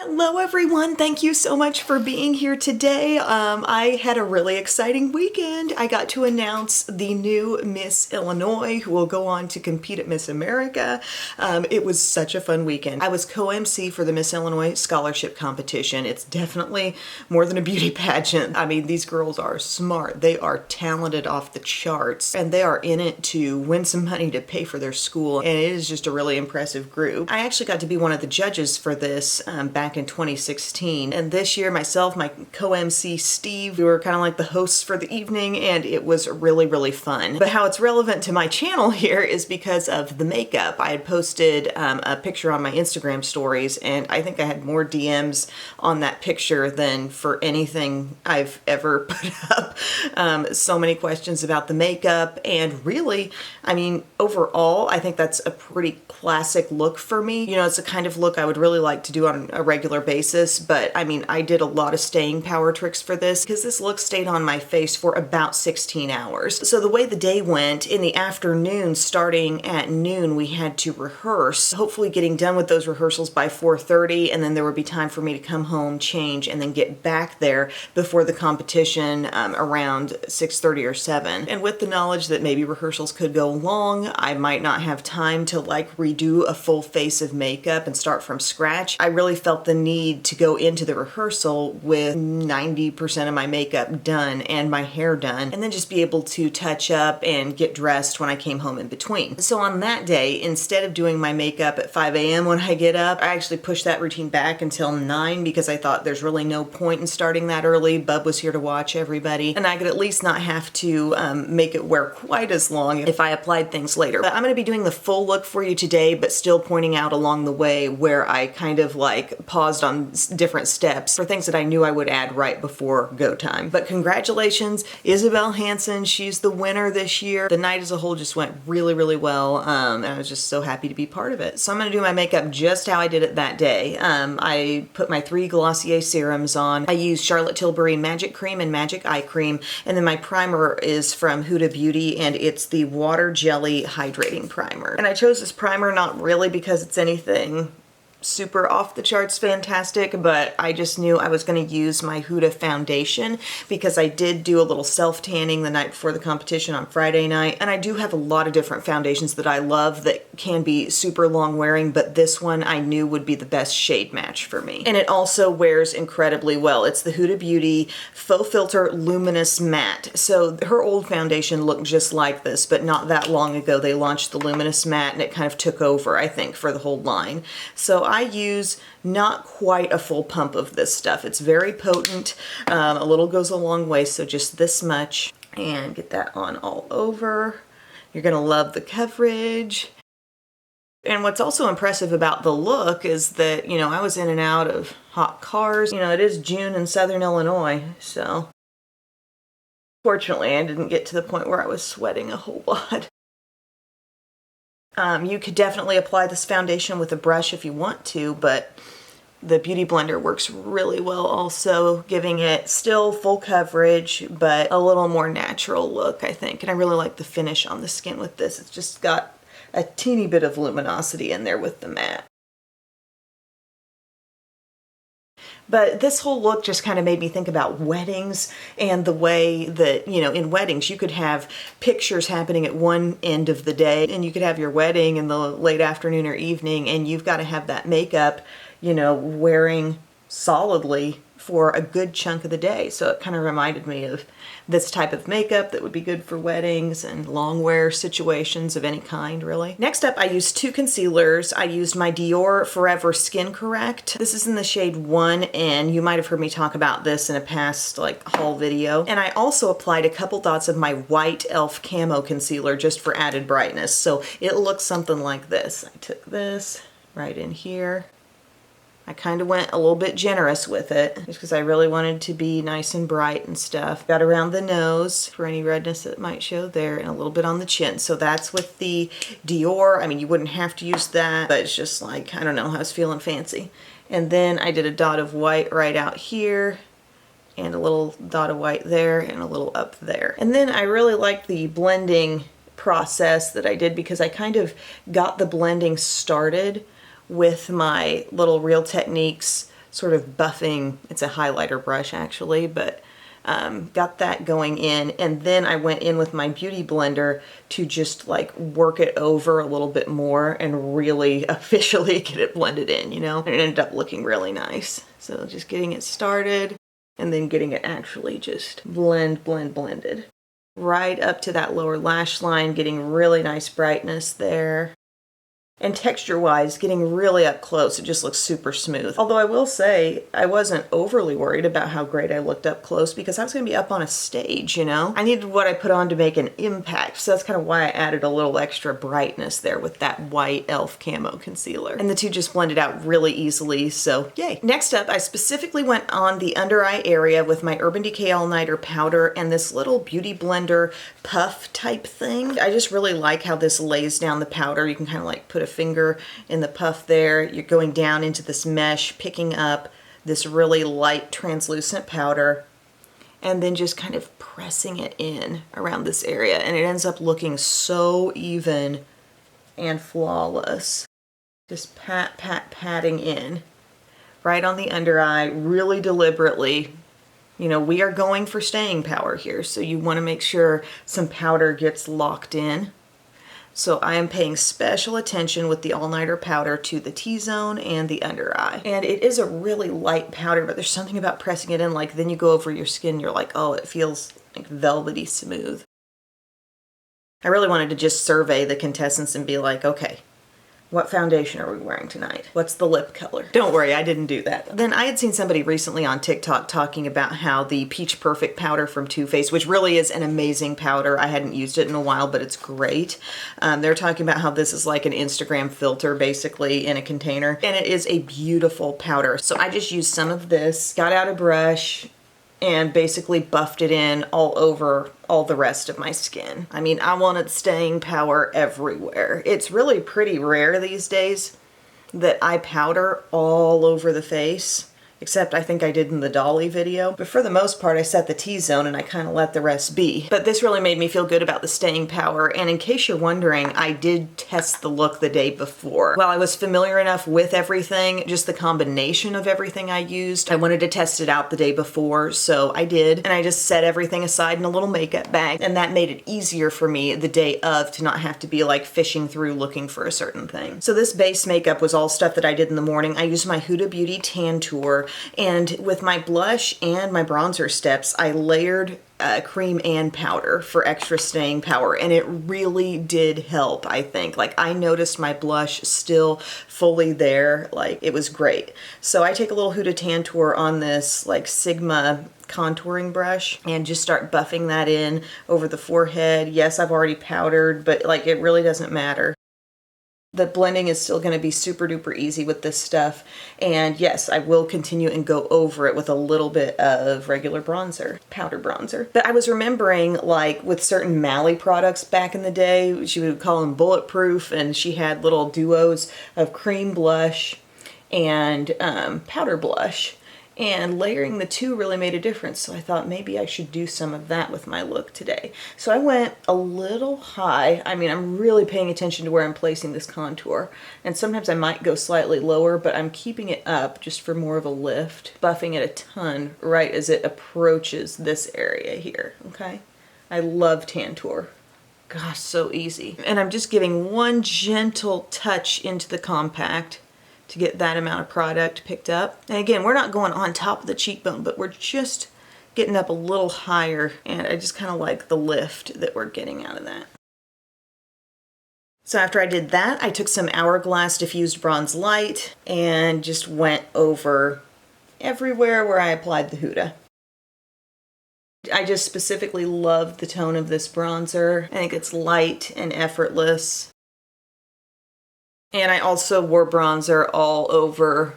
Hello everyone, thank you so much for being here today. I had a really exciting weekend. I got to announce the new Miss Illinois who will go on to compete at Miss America. It was such a fun weekend. I was co-MC for the Miss Illinois scholarship competition. It's definitely more than a beauty pageant. I mean, these girls are smart. They are talented off the charts and they are in it to win some money to pay for their school, and it is just a really impressive group. I actually got to be one of the judges for this back in 2016, and this year myself, my co-MC Steve, we were kind of like the hosts for the evening, and it was really fun. But how it's relevant to my channel here is because of the makeup. I had posted a picture on my Instagram stories, and I think I had more DMs on that picture than for anything I've ever put up. So many questions about the makeup, and really, I mean, overall, I think that's a pretty classic look for me. You know, it's the kind of look I would really like to do on a regular basis, but I mean, I did a lot of staying power tricks for this because this look stayed on my face for about 16 hours. So the way the day went, in the afternoon, starting at noon, we had to rehearse, hopefully getting done with those rehearsals by 4:30, and then there would be time for me to come home, change, and then get back there before the competition around 6:30 or 7. And with the knowledge that maybe rehearsals could go long, I might not have time to like redo a full face of makeup and start from scratch, I really felt the need to go into the rehearsal with 90% of my makeup done and my hair done, and then just be able to touch up and get dressed when I came home in between. So on that day, instead of doing my makeup at 5 a.m. when I get up, I actually pushed that routine back until 9 because I thought there's really no point in starting that early. Bub was here to watch everybody, and I could at least not have to make it wear quite as long if I applied things later. But I'm going to be doing the full look for you today, but still pointing out along the way where I kind of like paused on different steps for things that I knew I would add right before go time. But congratulations, Isabel Hansen. She's the winner this year. The night as a whole just went really well, and I was just so happy to be part of it. So I'm going to do my makeup just how I did it that day. I put my 3 Glossier serums on. I used Charlotte Tilbury Magic Cream and Magic Eye Cream, and then my primer is from Huda Beauty, and it's the Water Jelly Hydrating Primer. And I chose this primer not really because it's anything super off the charts fantastic, but I just knew I was going to use my Huda foundation because I did do a little self-tanning the night before the competition on Friday night, and I do have a lot of different foundations that I love that can be super long wearing, but this one I knew would be the best shade match for me. And it also wears incredibly well. It's the Huda Beauty Faux Filter Luminous Matte. So her old foundation looked just like this, but not that long ago they launched the Luminous Matte, and it kind of took over, I think, for the whole line. So I use not quite a full pump of this stuff. It's very potent. A little goes a long way, so just this much. And get that on all over. You're gonna love the coverage. And what's also impressive about the look is that, you know, I was in and out of hot cars. You know, it is June in Southern Illinois, so fortunately I didn't get to the point where I was sweating a whole lot. You could definitely apply this foundation with a brush if you want to, but the Beauty Blender works really well also, giving it still full coverage, but a little more natural look, I think. And I really like the finish on the skin with this. It's just got a teeny bit of luminosity in there with the matte. But this whole look just kind of made me think about weddings and the way that, you know, in weddings you could have pictures happening at one end of the day, and you could have your wedding in the late afternoon or evening, and you've got to have that makeup, you know, wearing solidly for a good chunk of the day. So it kind of reminded me of this type of makeup that would be good for weddings and long wear situations of any kind, really. Next up, I used 2 concealers. I used my Dior Forever Skin Correct. This is in the shade 1, and you might have heard me talk about this in a past like haul video. And I also applied a couple dots of my white e.l.f. Camo Concealer just for added brightness. So it looks something like this. I took this right in here. I kind of went a little bit generous with it just because I really wanted to be nice and bright and stuff. Got around the nose for any redness that might show there, and a little bit on the chin. So that's with the Dior. I mean, you wouldn't have to use that, but it's just like, I don't know, I was feeling fancy. And then I did a dot of white right out here, and a little dot of white there, and a little up there. And then I really liked the blending process that I did because I kind of got the blending started with my little Real Techniques sort of buffing, it's a highlighter brush actually, but got that going in, and then I went in with my beauty blender to just like work it over a little bit more and really officially get it blended in, you know? And it ended up looking really nice. So just getting it started and then getting it actually just blended. Right up to that lower lash line, getting really nice brightness there. And texture-wise, getting really up close, it just looks super smooth. Although I will say, I wasn't overly worried about how great I looked up close because I was gonna be up on a stage, you know? I needed what I put on to make an impact, so that's kind of why I added a little extra brightness there with that white e.l.f. camo concealer. And the two just blended out really easily, so yay. Next up, I specifically went on the under eye area with my Urban Decay All-Nighter powder and this little beauty blender puff type thing. I just really like how this lays down the powder. You can kind of like put a finger in the puff there. You're going down into this mesh, picking up this really light translucent powder, and then just kind of pressing it in around this area. And it ends up looking so even and flawless. Just patting in right on the under eye, really deliberately. You know, we are going for staying power here, so you want to make sure some powder gets locked in. So I am paying special attention with the all-nighter powder to the T-zone and the under eye. And it is a really light powder, but there's something about pressing it in, like then you go over your skin, you're like, oh, it feels like velvety smooth. I really wanted to just survey the contestants and be like, okay, what foundation are we wearing tonight? What's the lip color? Don't worry, I didn't do that. Then I had seen somebody recently on TikTok talking about how the Peach Perfect powder from Too Faced, which really is an amazing powder. I hadn't used it in a while, but it's great. They're talking about how this is like an Instagram filter basically in a container, and it is a beautiful powder. So I just used some of this, got out a brush, and basically buffed it in all over all the rest of my skin. I mean, I wanted staying power everywhere. It's really pretty rare these days that I powder all over the face, except I think I did in the Dolly video. But for the most part, I set the T-zone and I kind of let the rest be. But this really made me feel good about the staying power. And in case you're wondering, I did test the look the day before. While I was familiar enough with everything, just the combination of everything I used, I wanted to test it out the day before, so I did. And I just set everything aside in a little makeup bag. And that made it easier for me the day of to not have to be like fishing through looking for a certain thing. So this base makeup was all stuff that I did in the morning. I used my Huda Beauty Tan Tour, and with my blush and my bronzer steps, I layered cream and powder for extra staying power, and it really did help, I think. Like, I noticed my blush still fully there. Like, it was great. So I take a little Huda Tan Tour on this like Sigma contouring brush and just start buffing that in over the forehead. Yes, I've already powdered, but like, it really doesn't matter. The blending is still going to be super duper easy with this stuff. And yes, I will continue and go over it with a little bit of regular bronzer, powder bronzer. But I was remembering, like with certain Mally products back in the day, she would call them bulletproof, and she had little duos of cream blush and powder blush. And layering the two really made a difference, so I thought maybe I should do some of that with my look today. So I went a little high. I mean, I'm really paying attention to where I'm placing this contour, and sometimes I might go slightly lower, but I'm keeping it up just for more of a lift, buffing it a ton right as it approaches this area here, okay? I love Tantour. Gosh, so easy. And I'm just giving one gentle touch into the compact to get that amount of product picked up. And again, we're not going on top of the cheekbone, but we're just getting up a little higher, and I just kind of like the lift that we're getting out of that. So after I did that, I took some Hourglass Diffused Bronze Light and just went over everywhere where I applied the Huda. I just specifically love the tone of this bronzer. I think it's light and effortless. And I also wore bronzer all over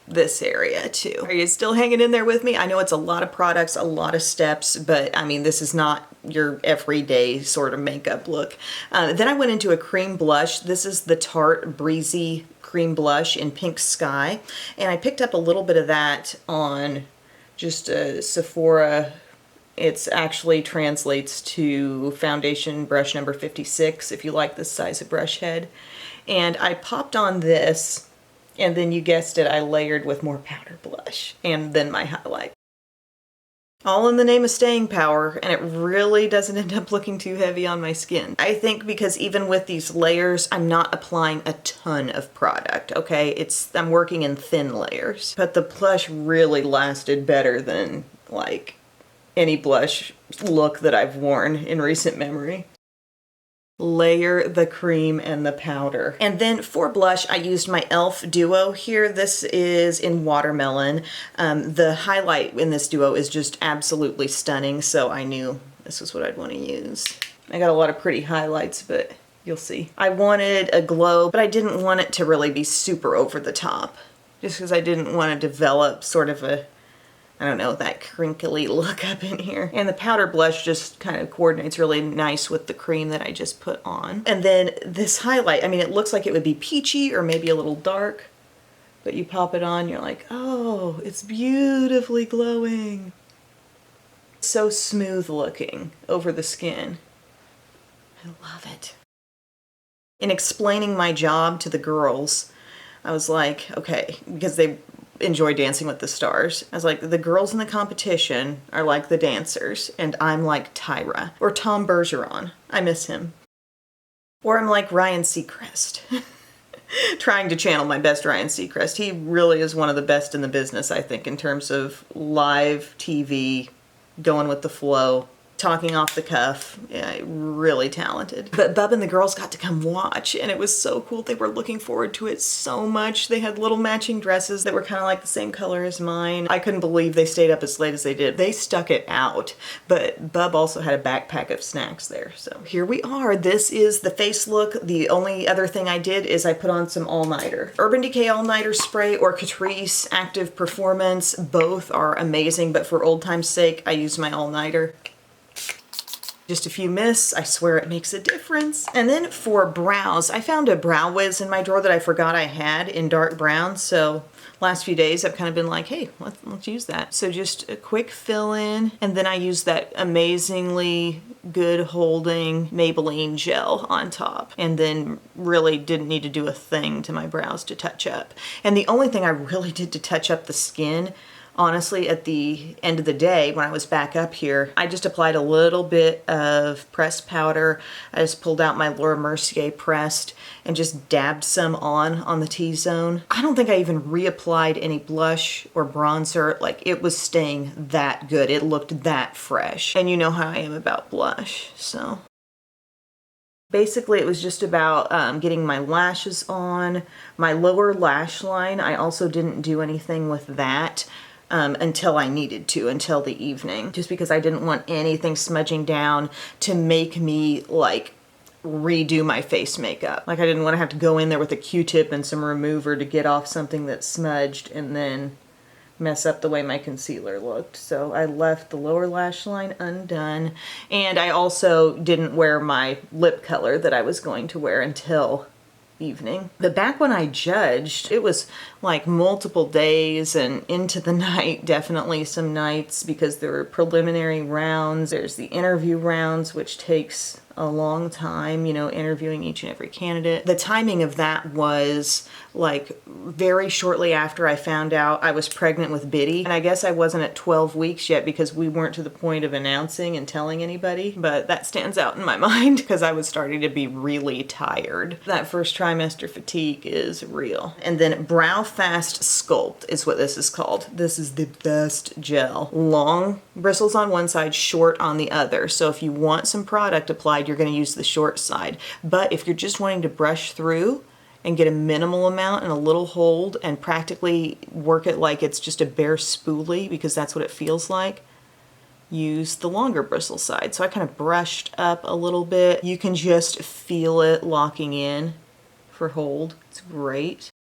this area too. Are you still hanging in there with me? I know it's a lot of products, a lot of steps, but I mean, this is not your everyday sort of makeup look. Then I went into a cream blush. This is the Tarte Breezy Cream Blush in Pink Sky. And I picked up a little bit of that on just a Sephora. It actually translates to foundation brush number 56 if you like this size of brush head. And I popped on this, And then you guessed it, I layered with more powder blush and then my highlight. All in the name of staying power, and it really doesn't end up looking too heavy on my skin. I think because even with these layers, I'm not applying a ton of product, okay? I'm working in thin layers. But the blush really lasted better than like any blush look that I've worn in recent memory. Layer the cream and the powder. And then for blush, I used my e.l.f. Duo here. This is in Watermelon. The highlight in this duo is just absolutely stunning, so I knew this was what I'd want to use. I got a lot of pretty highlights, but you'll see. I wanted a glow, but I didn't want it to really be super over the top, just because I didn't want to develop sort of a, I don't know, that crinkly look up in here. And the powder blush just kind of coordinates really nice with the cream that I just put on. And then this highlight, I mean, it looks like it would be peachy or maybe a little dark, but you pop it on, you're like, oh, it's beautifully glowing. So smooth looking over the skin. I love it. In explaining my job to the girls, I was like, okay, because they enjoy Dancing with the Stars. I was like, the girls in the competition are like the dancers, and I'm like Tyra. Or Tom Bergeron. I miss him. Or I'm like Ryan Seacrest. Trying to channel my best Ryan Seacrest. He really is one of the best in the business, I think, in terms of live TV, going with the flow, talking off the cuff. Yeah, really talented. But Bub and the girls got to come watch, and it was so cool. They were looking forward to it so much. They had little matching dresses that were kind of like the same color as mine. I couldn't believe they stayed up as late as they did. They stuck it out, but Bub also had a backpack of snacks there. So here we are. This is the face look. The only other thing I did is I put on some all-nighter. Urban Decay all-nighter spray or Catrice Active Performance. Both are amazing, but for old time's sake, I used my all-nighter. Just a few mists, I swear it makes a difference. And then for brows, I found a Brow Wiz in my drawer that I forgot I had in dark brown, so last few days I've kind of been like, hey, let's use that. So just a quick fill in, and then I use that amazingly good holding Maybelline gel on top, and then really didn't need to do a thing to my brows to touch up. And the only thing I really did to touch up the skin, honestly, at the end of the day, when I was back up here, I just applied a little bit of pressed powder. I just pulled out my Laura Mercier pressed and just dabbed some on the T-zone. I don't think I even reapplied any blush or bronzer. Like, it was staying that good. It looked that fresh. And you know how I am about blush, so. Basically, it was just about getting my lashes on. My lower lash line, I also didn't do anything with that. Until I needed to, until the evening, just because I didn't want anything smudging down to make me like redo my face makeup. Like, I didn't want to have to go in there with a Q-tip and some remover to get off something that smudged and then mess up the way my concealer looked. So I left the lower lash line undone, and I also didn't wear my lip color that I was going to wear until evening. But back when I judged, it was like multiple days and into the night, definitely some nights, because there were preliminary rounds. There's the interview rounds, which takes a long time, you know, interviewing each and every candidate. The timing of that was like very shortly after I found out I was pregnant with Biddy. And I guess I wasn't at 12 weeks yet because we weren't to the point of announcing and telling anybody, but that stands out in my mind because I was starting to be really tired. That first trimester fatigue is real. And then Brow Fast Sculpt is what this is called. This is the best gel. Long bristles on one side, short on the other. So if you want some product applied, you're going to use the short side. But if you're just wanting to brush through and get a minimal amount and a little hold and practically work it like it's just a bare spoolie, because that's what it feels like, use the longer bristle side. So I kind of brushed up a little bit. You can just feel it locking in for hold. It's great.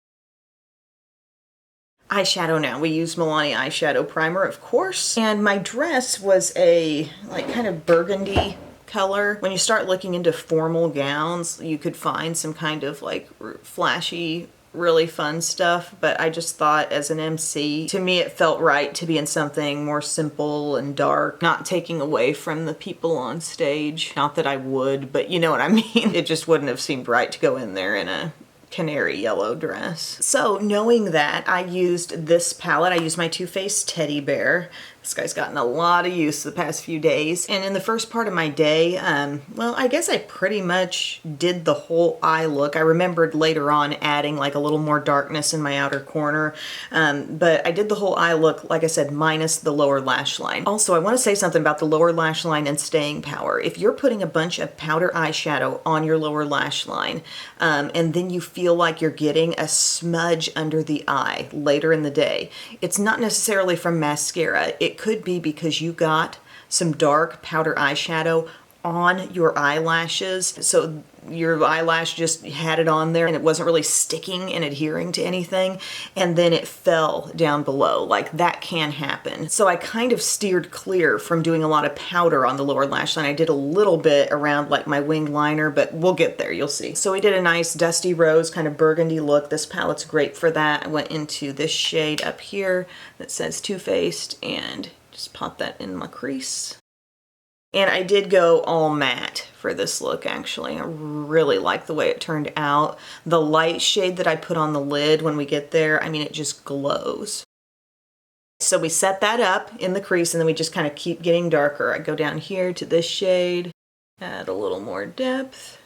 Eyeshadow now. We use Milani eyeshadow primer, of course. And my dress was a like kind of burgundy color. When you start looking into formal gowns, you could find some kind of like flashy, really fun stuff, but I just thought as an MC, to me it felt right to be in something more simple and dark, not taking away from the people on stage. Not that I would, but you know what I mean. It just wouldn't have seemed right to go in there in a canary yellow dress. So knowing that, I used this palette. I used my Too Faced Teddy Bear. This guy's gotten a lot of use the past few days. And in the first part of my day, well, I guess I pretty much did the whole eye look. I remembered later on adding like a little more darkness in my outer corner. But I did the whole eye look, like I said, minus the lower lash line. Also, I want to say something about the lower lash line and staying power. If you're putting a bunch of powder eyeshadow on your lower lash line, and then you feel like you're getting a smudge under the eye later in the day, it's not necessarily from mascara. It could be because you got some dark powder eyeshadow on your eyelashes. So your eyelash just had it on there and it wasn't really sticking and adhering to anything. And then it fell down below. Like that can happen. So I kind of steered clear from doing a lot of powder on the lower lash line. I did a little bit around like my wing liner, but we'll get there, you'll see. So we did a nice dusty rose kind of burgundy look. This palette's great for that. I went into this shade up here that says Too Faced and just pop that in my crease. And I did go all matte for this look, actually. I really like the way it turned out. The light shade that I put on the lid when we get there, I mean, it just glows. So we set that up in the crease and then we just kind of keep getting darker. I go down here to this shade, add a little more depth.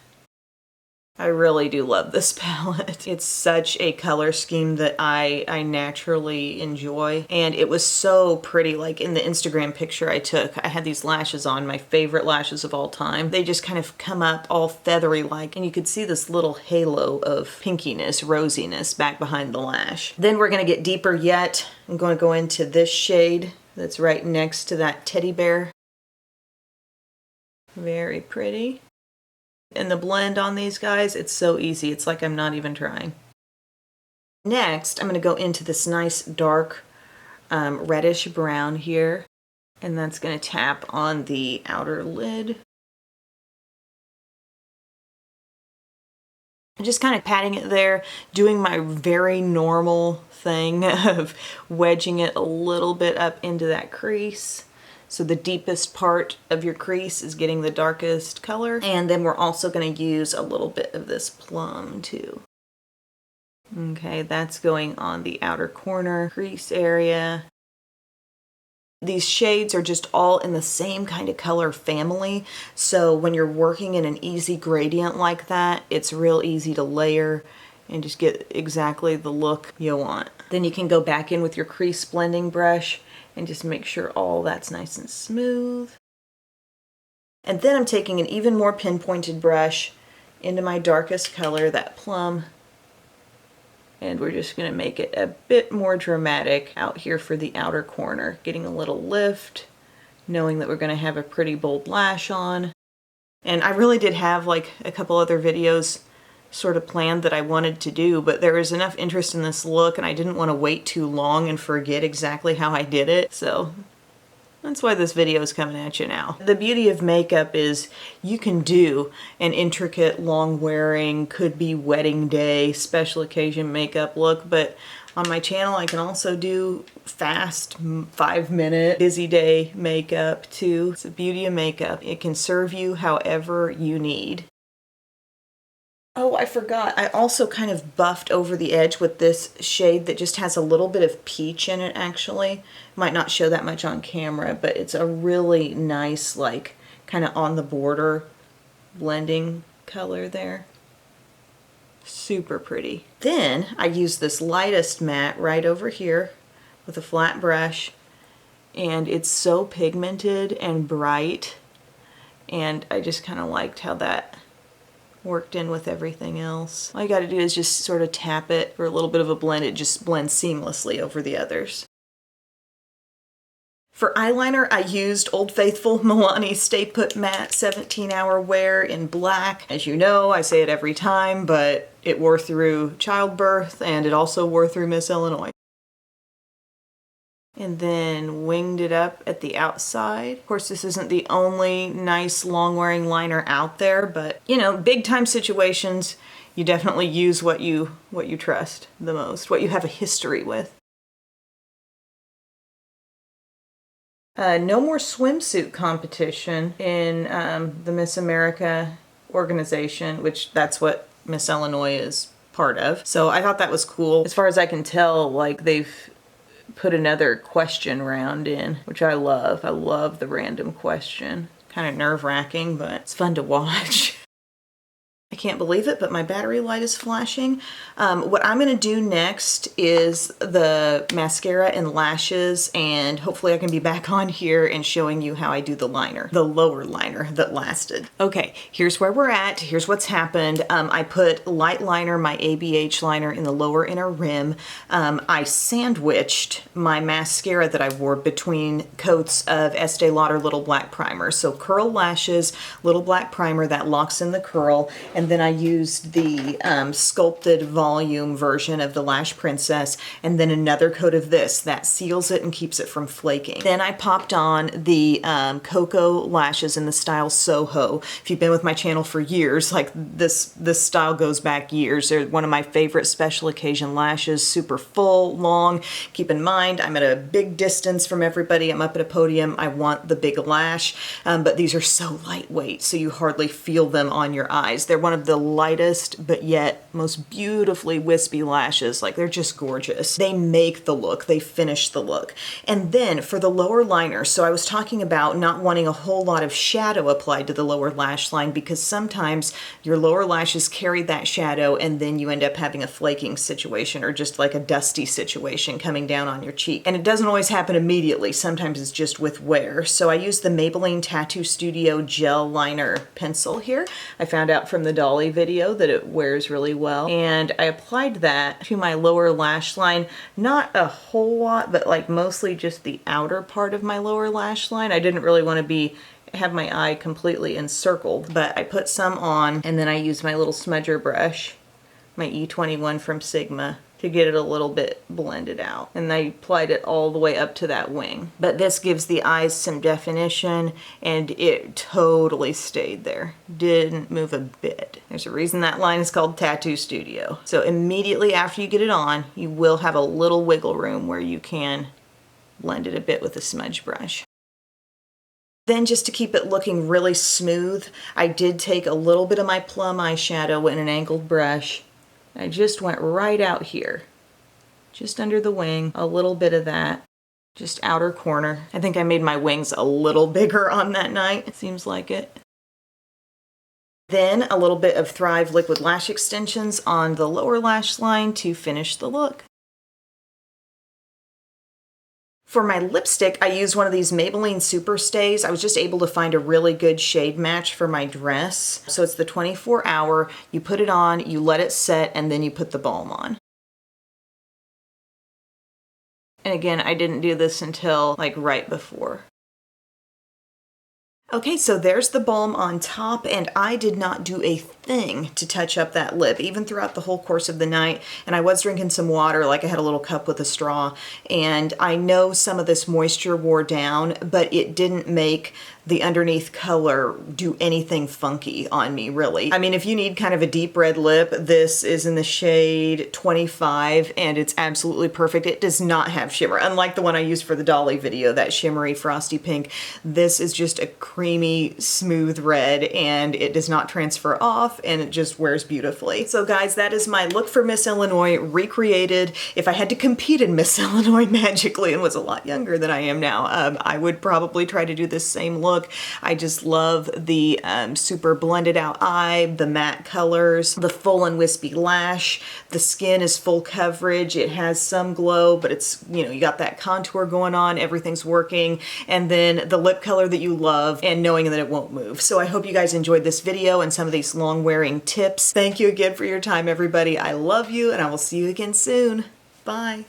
I really do love this palette. It's such a color scheme that I naturally enjoy. And it was so pretty, like in the Instagram picture I took, I had these lashes on, my favorite lashes of all time. They just kind of come up all feathery like, and you could see this little halo of pinkiness, rosiness back behind the lash. Then we're gonna get deeper yet. I'm gonna go into this shade that's right next to that teddy bear. Very pretty. And the blend on these guys, it's so easy. It's like I'm not even trying. Next, I'm going to go into this nice dark reddish brown here. And that's going to tap on the outer lid. I'm just kind of patting it there, doing my very normal thing of wedging it a little bit up into that crease. So the deepest part of your crease is getting the darkest color. And then we're also going to use a little bit of this plum too. Okay, that's going on the outer corner crease area. These shades are just all in the same kind of color family. So when you're working in an easy gradient like that, it's real easy to layer and just get exactly the look you want. Then you can go back in with your crease blending brush and just make sure all that's nice and smooth. And then I'm taking an even more pinpointed brush into my darkest color, that plum, and we're just going to make it a bit more dramatic out here for the outer corner, getting a little lift, knowing that we're going to have a pretty bold lash on. And I really did have like a couple other videos sort of planned that I wanted to do, but there was enough interest in this look and I didn't want to wait too long and forget exactly how I did it. So that's why this video is coming at you now. The beauty of makeup is you can do an intricate, long wearing, could be wedding day, special occasion makeup look, but on my channel I can also do fast 5-minute busy day makeup too. It's the beauty of makeup. It can serve you however you need. Oh, I forgot. I also kind of buffed over the edge with this shade that just has a little bit of peach in it, actually. Might not show that much on camera, but it's a really nice, like, kind of on the border blending color there. Super pretty. Then I use this lightest matte right over here with a flat brush, and it's so pigmented and bright, and I just kind of liked how that worked in with everything else. All you gotta do is just sort of tap it for a little bit of a blend. It just blends seamlessly over the others. For eyeliner, I used Old Faithful Milani Stay Put Matte 17-Hour Wear in black. As you know, I say it every time, but it wore through childbirth and it also wore through Miss Illinois. And then winged it up at the outside. Of course, this isn't the only nice long-wearing liner out there, but you know, big time situations, you definitely use what you trust the most, what you have a history with. No more swimsuit competition in the Miss America organization, which that's what Miss Illinois is part of. So I thought that was cool. As far as I can tell, like they've put another question round in, which I love. I love the random question. Kind of nerve-wracking, but it's fun to watch. I can't believe it, but my battery light is flashing. What I'm gonna do next is the mascara and lashes, and hopefully I can be back on here and showing you how I do the liner, the lower liner that lasted. Okay, here's where we're at. Here's what's happened. I put light liner, my ABH liner, in the lower inner rim. I sandwiched my mascara that I wore between coats of Estee Lauder Little Black Primer. So curl lashes, Little Black Primer, that locks in the curl, and then I used the sculpted volume version of the Lash Princess, and then another coat of this that seals it and keeps it from flaking. Then I popped on the Cocoa lashes in the style Soho. If you've been with my channel for years, like this style goes back years. They're one of my favorite special occasion lashes, super full, long. Keep in mind, I'm at a big distance from everybody. I'm up at a podium. I want the big lash, but these are so lightweight, so you hardly feel them on your eyes. They're one of the lightest, but yet most beautifully wispy lashes. Like, they're just gorgeous. They make the look, they finish the look. And then for the lower liner, so I was talking about not wanting a whole lot of shadow applied to the lower lash line, because sometimes your lower lashes carry that shadow and then you end up having a flaking situation, or just like a dusty situation coming down on your cheek. And it doesn't always happen immediately. Sometimes it's just with wear. So I use the Maybelline Tattoo Studio Gel Liner Pencil here. I found out from the Dolly video that it wears really well, and I applied that to my lower lash line. Not a whole lot, but like mostly just the outer part of my lower lash line. I didn't really want to have my eye completely encircled, but I put some on, and then I used my little smudger brush, my E21 from Sigma, to get it a little bit blended out. And I applied it all the way up to that wing. But this gives the eyes some definition, and it totally stayed there. Didn't move a bit. There's a reason that line is called Tattoo Studio. So immediately after you get it on, you will have a little wiggle room where you can blend it a bit with a smudge brush. Then, just to keep it looking really smooth, I did take a little bit of my plum eyeshadow in an angled brush. I just went right out here, just under the wing, a little bit of that, just outer corner. I think I made my wings a little bigger on that night, it seems like it. Then a little bit of Thrive Liquid Lash Extensions on the lower lash line to finish the look. For my lipstick, I used one of these Maybelline Super Stays. I was just able to find a really good shade match for my dress. So it's the 24 hour, you put it on, you let it set, and then you put the balm on. And again, I didn't do this until like right before. Okay, so there's the balm on top, and I did not do a thing to touch up that lip, even throughout the whole course of the night. And I was drinking some water, like I had a little cup with a straw, and I know some of this moisture wore down, but it didn't make the underneath color do anything funky on me, really. I mean, if you need kind of a deep red lip, this is in the shade 25, and it's absolutely perfect. It does not have shimmer, unlike the one I used for the Dolly video, that shimmery frosty pink. This is just a creamy, smooth red, and it does not transfer off, and it just wears beautifully. So guys, that is my look for Miss Illinois recreated. If I had to compete in Miss Illinois magically and was a lot younger than I am now, I would probably try to do this same look. I just love the super blended out eye, the matte colors, the full and wispy lash. The skin is full coverage. It has some glow, but it's, you know, you got that contour going on, everything's working. And then the lip color that you love, and knowing that it won't move. So I hope you guys enjoyed this video and some of these long wearing tips. Thank you again for your time, everybody. I love you, and I will see you again soon. Bye.